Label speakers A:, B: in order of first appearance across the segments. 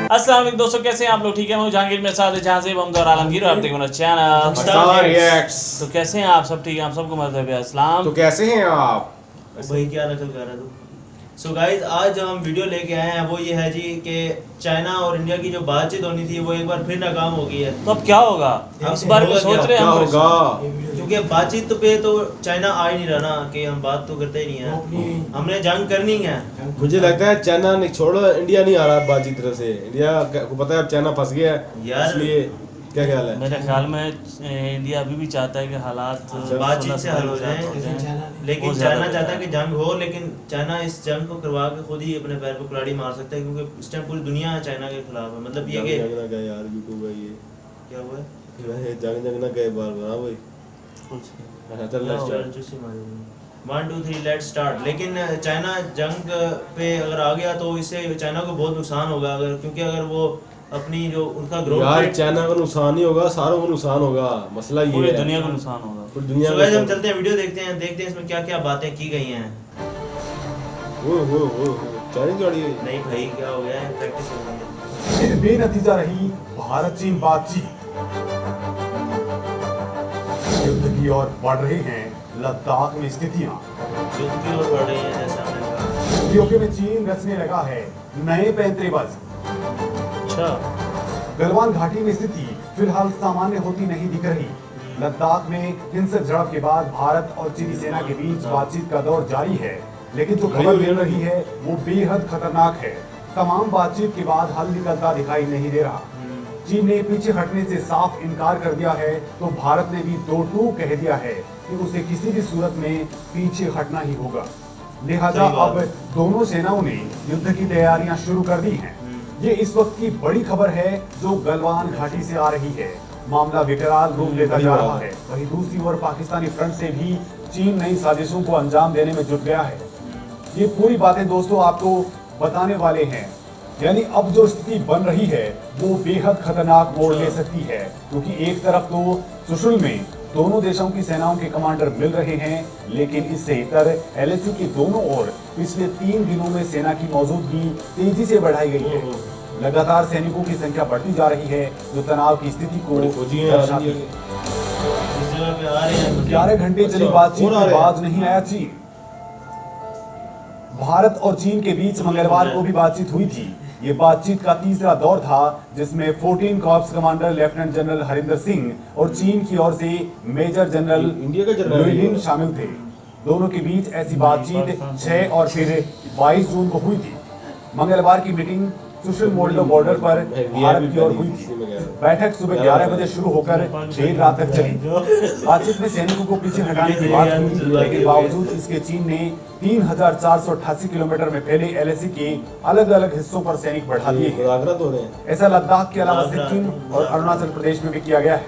A: अस्सलाम वालेकुम दोस्तों, कैसे हैं आप लोग? ठीक है, मैं जहांगीर मेरे साथ है जहां से हम और आलमगीर और आप देख मेरा चैनल
B: स्टार रिएक्ट्स।
A: तो कैसे हैं आप सब? ठीक है, आप सबको मज़हब इस्लाम।
B: तो कैसे हैं आप?
C: भाई क्या नकल कर रहा है तू? सो गाइस, आज जो हम वीडियो लेके आए हैं वो ये है जी कि चाइना और इंडिया की जो बातचीत होनी थी वो एक बार फिर नाकाम हो गई है।
A: तो अब क्या होगा इस बारे में सोच रहे हैं
B: क्या
A: हम?
B: होगा?
C: क्योंकि बातचीत पे तो चाइना आ ही नहीं रहा ना, कि हम बात तो करते ही नहीं है, हमने जंग करनी है।
B: मुझे लगता है चाइना नहीं छोड़ो, इंडिया नहीं आ रहा बातचीत तरह से। इंडिया को पता है अब चाइना फंस गया है
C: यार।
B: इसलिए क्या ख्याल है?
A: मेरे ख्याल में इंडिया अभी भी चाहता है कि हालात
C: बातचीत से हल हो जाए, लेकिन चाइना चाहता है कि जंग हो, लेकिन चाइना इस जंग को करवा के खुद ही अपने पैर पे कुल्हाड़ी मार सकता है, क्योंकि इस टाइम पूरी दुनिया चाइना के खिलाफ है। मतलब ये कि
B: जंग ना गए यार, यूट्यूब है ये
C: क्या हुआ है?
B: जंग ना गए बार बार भाई।
A: कुछ
B: चल
A: क्या
B: स्टार्ट।
C: 1 2 3 let's start. लेकिन चाइना जंग पे अगर आ गया तो इससे चाइना को बहुत नुकसान होगा, अगर क्योंकि अगर वो अपनी जो उनका ग्रोथ
B: यार चाइना को नुकसान ही होगा, सारों को नुकसान होगा। मसला ये
A: पूरी
B: है,
A: दुनिया को नुकसान होगा।
B: पूरी दुनिया
C: तो हम चलते हैं, वीडियो देखते हैं इसमें क्या क्या बातें की गई हैं।
B: वो चाइनीज गाड़ी है।
C: नहीं भाई, क्या हो गया है, प्रैक्टिस हो गई है।
D: बेनतीजा रही भारत चीन बातचीत। युद्ध की ओर बढ़ रहे हैं लद्दाख में स्थितियां।
C: युद्ध की ओर बढ़ रही है, जैसा हमने कहा।
D: पीओके में चीन रचने लगा है नए पैंतरेबाज।
A: अच्छा,
D: गलवान घाटी में स्थिति फिलहाल सामान्य होती नहीं दिख रही। लद्दाख में हिंसक झड़प के बाद भारत और चीनी सेना के बीच बातचीत का दौर जारी है, लेकिन जो खबर मिल रही है वो बेहद खतरनाक है। तमाम बातचीत के बाद हल निकलता दिखाई नहीं दे रहा। चीन ने पीछे हटने से साफ इनकार कर दिया है, तो भारत ने भी दो टूक कह दिया है कि उसे किसी भी सूरत में पीछे हटना ही होगा। लिहाजा अब दोनों सेनाओं ने युद्ध की तैयारियां शुरू कर दी हैं। ये इस वक्त की बड़ी खबर है जो गलवान घाटी से आ रही है। मामला विकराल रूप लेता जा रहा है। वहीं दूसरी ओर पाकिस्तानी फ्रंट से भी चीन नई साजिशों को अंजाम देने में जुट गया है। ये पूरी बातें दोस्तों आपको बताने वाले हैं। यानी अब जो स्थिति बन रही है वो बेहद खतरनाक मोड़ ले सकती है, क्योंकि एक तरफ तो चुशुल में दोनों देशों की सेनाओं के कमांडर मिल रहे हैं, लेकिन इससे इतर एलएसी के दोनों ओर पिछले 3 दिनों में सेना की मौजूदगी तेजी से बढ़ाई गई है। लगातार सैनिकों की संख्या बढ़ती जा रही है, जो तनाव की स्थिति को दर्शाती है।
C: इस जगह पे आ रहे हैं
D: 11 घंटे चली बातचीत में बाज नहीं आया चीन। भारत और चीन के बीच मंगलवार को भी बातचीत हुई थी। ये बातचीत का तीसरा दौर था, जिसमें 14 corps commander lieutenant general Harinder Singh और चीन की ओर से मेजर जनरल
B: इंडिया का जनरल
D: लुई लिन शामिल थे। दोनों के बीच ऐसी बातचीत 6 और फिर 22 जून को हुई थी। मंगलवार की मीटिंग चुशुल मोल्डो बॉर्डर पर भारत की ओर हुई थी। बैठक सुबह 11 बजे शुरू होकर देर रात तक चली। बातचीत में सैनिकों को पीछे हटाने की बात हुई, लेकिन बावजूद इसके चीन ने 3488 किलोमीटर में फैले एलएसी के अलग अलग हिस्सों पर सैनिक बढ़ा दिए हैं। ऐसा लद्दाख के अलावा सिक्किम और अरुणाचल प्रदेश में भी किया गया है।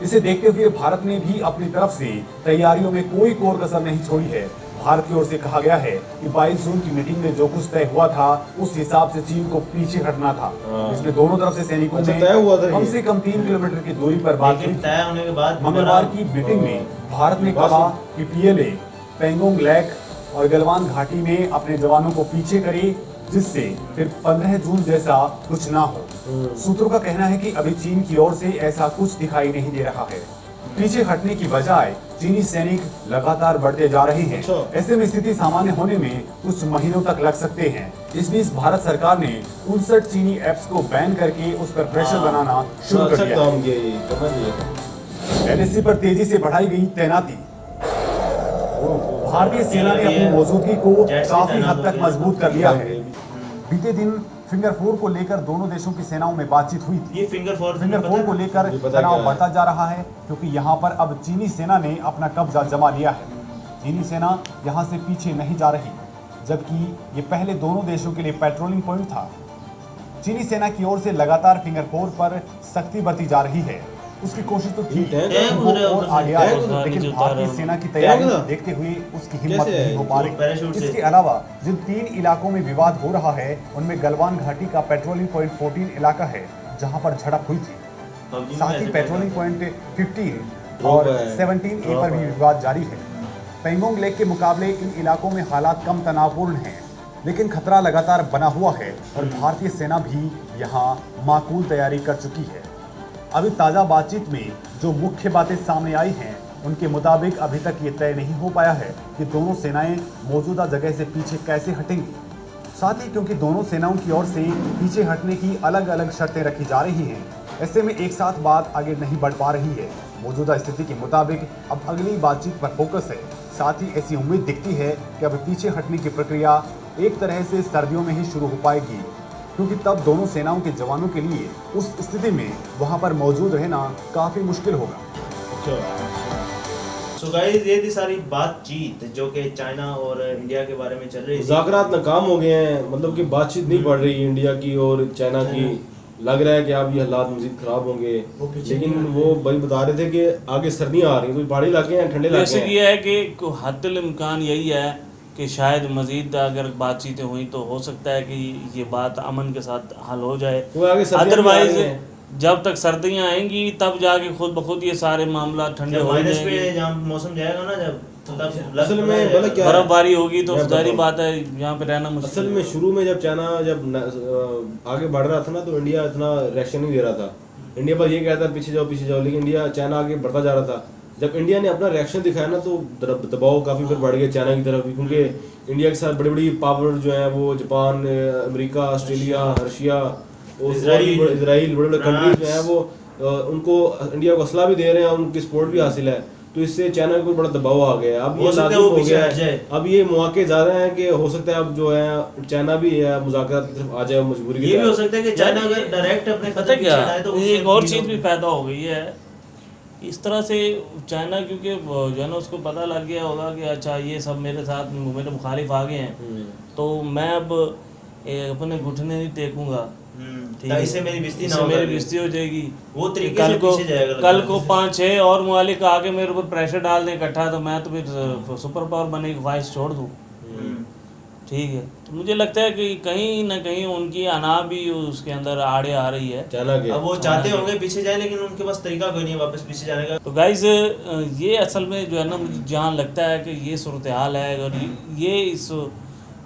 D: इसे देखते हुए भारत ने भी अपनी तरफ से तैयारियों में कोई कोर कसर नहीं छोड़ी है। भारत की ओर से कहा गया है कि 22 जून की मीटिंग में जो कुछ तय हुआ था उस हिसाब से चीन को पीछे हटना था। इसमें दोनों तरफ से सैनिकों ने कम से कम 3 किलोमीटर की दूरी पर बात की।
C: तय होने के बाद
D: मंगलवार की मीटिंग में भारत ने कहा कि पीएलए पेंगोंग लेक और गलवान घाटी में अपने जवानों को पीछे करे, जिससे फिर 15 जून जैसा कुछ ना हो। सूत्रों का कहना है कि अभी चीन की ओर से ऐसा कुछ दिखाई नहीं दे रहा है। पीछे हटने की बजाय चीनी सैनिक लगातार बढ़ते जा रहे हैं। ऐसे में स्थिति सामान्य होने में कुछ महीनों तक लग सकते हैं। इस बीच भारत सरकार ने 59 चीनी ऐप्स को बैन करके उस पर प्रेशर बनाना शुरू कर दिया। एलएसी पर तेजी से बढ़ाई गई तैनाती। भारतीय सेना ने अपनी मौजूदगी को काफी हद तक मजबूत कर लिया है। बीते दिन फिंगर 4 को लेकर दोनों देशों की सेनाओं में बातचीत हुई थी।
C: ये फिंगर 4
D: को लेकर तनाव बढ़ता जा रहा है, क्योंकि यहाँ पर अब चीनी सेना ने अपना कब्जा जमा लिया है। चीनी सेना यहाँ से पीछे नहीं जा रही, जबकि ये पहले दोनों देशों के लिए पेट्रोलिंग पॉइंट था। चीनी सेना की ओर से लगातार फिंगर 4 पर सख्ती बरती जा रही है। उसकी कोशिश तो थी और आगे आए, लेकिन भारतीय सेना की तैयारी को देखते हुए उसकी हिम्मत नहीं हो पा रही। इसके अलावा जिन 3 इलाकों में विवाद हो रहा है उनमें गलवान घाटी का पेट्रोलिंग पॉइंट 14 इलाका है, जहां पर झड़प हुई थी। साथ ही पेट्रोलिंग पॉइंट 15 और 17A पर भी विवाद जारी है। पेंगोंग लेक के मुकाबले इन इलाकों में हालात कम तनावपूर्ण हैं। लेकिन खतरा लगातार बना हुआ है और भारतीय सेना भी यहाँ माकूल तैयारी कर चुकी है। अभी ताज़ा बातचीत में जो मुख्य बातें सामने आई हैं, उनके मुताबिक अभी तक ये तय नहीं हो पाया है कि दोनों सेनाएं मौजूदा जगह से पीछे कैसे हटेंगी। साथ ही क्योंकि दोनों सेनाओं की ओर से पीछे हटने की अलग अलग शर्तें रखी जा रही हैं, ऐसे में एक साथ बात आगे नहीं बढ़ पा रही है। मौजूदा स्थिति के मुताबिक अब अगली बातचीत पर फोकस है। साथ ही ऐसी उम्मीद दिखती है कि अब पीछे हटने की प्रक्रिया एक तरह से सर्दियों में ही शुरू हो पाएगी, क्योंकि तब दोनों सेनाओं के जवानों के लिए उस स्थिति में वहां पर मौजूद रहना काफी मुश्किल होगा।
C: सो गाइस, ये थी सारी बातचीत जो कि चाइना और इंडिया के बारे में चल रही थी।
B: मुज़ाकरात नाकाम हो गए हैं, मतलब कि बातचीत नहीं बढ़ रही इंडिया की और चाइना की। लग रहा है कि अब ये हालात मजीद खराब होंगे, लेकिन वो भाई बता रहे थे कि आगे सर्दियाँ आ रही हैं, तो पहाड़ी इलाके हैं, ठंडे इलाके हैं।
A: ये है कि हद्दुल इम्कान यही है कि शायद मजीद अगर बातचीतें हुई तो हो सकता है कि ये बात अमन के साथ हल हो जाए। अदरवाइज जब तक सर्दियाँ आएंगी तब जाके खुद ब खुद ये सारे मामला ठंडे हो जाएंगे।
C: जब मौसम जाएगा ना, जब
B: असल में बोला क्या
A: बर्फबारी होगी तो जाहिर बात है यहाँ पे रहना मुश्किल।
B: असल में शुरू में जब चाइना आगे बढ़ रहा था ना, तो इंडिया इतना रिएक्शन नहीं दे रहा था। इंडिया बस ये कहता था पीछे जाओ, लेकिन इंडिया चाइना आगे बढ़ता जा रहा था। जब इंडिया ने अपना रिएक्शन दिखाया ना, तो दबाव काफ़ी फिर बढ़ गया चाइना की तरफ भी, क्योंकि इंडिया के साथ बड़ी बड़ी पावर जो है वो Japan, America, Australia, Russia, Israel, बड़े बड़े कंट्रीज जो हैं वो उनको इंडिया को असला भी दे रहे हैं, उनकी सपोर्ट भी हासिल है। तो इससे चाइना को बड़ा दबाव आ गया। अब ये लाजिम हो गया है, अब ये मौके ज़्यादा हैं कि हो सकता है अब जो है चाइना भी है मुज़ाकरात की तरफ आ जाए मजबूरी के।
C: ये भी हो सकता है कि चाइना अगर डायरेक्ट अपने
A: पता क्या एक और चीज़ भी पैदा हो गई है इस तरह से। चाइना क्योंकि जो है ना उसको पता लग गया होगा कि अच्छा ये सब मेरे साथ मेरे मुखालिफ आ गए हैं, तो मैं अब अपने घुटने नहीं टेकूंगा,
C: इससे मेरी
A: बेइज्जती हो जाएगी।
C: वो तरीके से पीछे जाएगा।
A: कल को 5-6 और मुमालिक आके मेरे ऊपर प्रेशर डाल दें इकट्ठा, तो मैं तो फिर सुपर पावर बनने की ख्वाहिश छोड़ दूँ। ठीक है, तो मुझे लगता है कि कहीं ना कहीं उनकी अना भी उसके अंदर आड़े आ रही है
B: चाइना के।
C: अब वो चाहते होंगे पीछे जाए, लेकिन उनके पास तरीका कोई नहीं है वापस पीछे जाने का।
A: तो गाइस ये असल में जो है ना मुझे जहाँ लगता है कि ये सूरत हाल है, और ये इस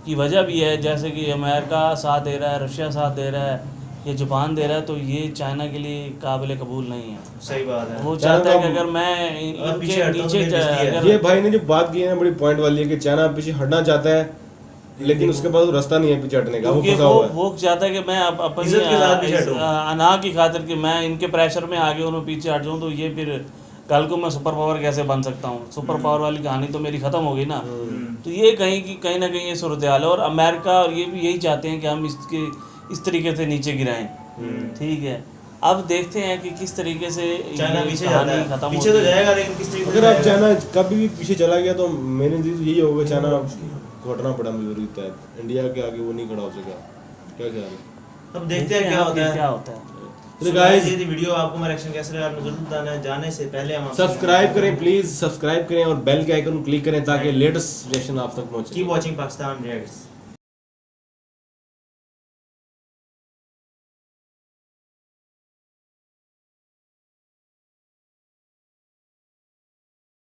A: की वजह भी है, जैसे कि अमेरिका साथ दे रहा है, रशिया साथ दे रहा है, या जापान दे रहा है, तो ये चाइना के लिए काबिल कबूल नहीं है।
C: सही बात है।
A: वो चाहता है कि अगर मैं इनके नीचे
B: ये भाई ने जो बात की है ना बड़ी पॉइंट वाली है कि चाइना पीछे हटना चाहता है, लेकिन उसके पास रास्ता नहीं है पीछे हटने का। वो
A: चाहता है कि मैं अपनी अना की खातिर कि मैं इनके प्रेशर में आगे उन्हें पीछे हट जाऊँ, तो ये फिर कल को मैं सुपर पावर कैसे बन सकता हूँ। सुपर पावर वाली कहानी तो मेरी ख़त्म हो गई ना। तो ये कहीं ना कहीं ये सूरत हाल है, और अमेरिका और ये भी यही चाहते हैं कि हम इसके इस तरीके से नीचे गिराएं। ठीक है, अब देखते हैं कि किस तरीके से
C: चाइना पीछे जाता है। पीछे तो जाएगा, लेकिन किस तरीके से।
B: अगर अब चाइना कभी भी पीछे चला गया तो मेरे नज़र यही होगा, चाइना घटना पड़ा मजबूरी है, इंडिया के आगे वो नहीं खड़ा हो सका। क्या ख्याल है?
C: अब देखते हैं क्या होता है।
B: तो गाइस
C: ये वीडियो आपको मेरा रिएक्शन कैसे लगा आपने जरूर बताना है। जाने से पहले हम
B: सब्सक्राइब करें, प्लीज सब्सक्राइब करें और बेल के आइकन क्लिक करें ताकि लेटेस्ट रिएक्शन आप तक पहुंचे।
C: Keep watching Pakistan reacts.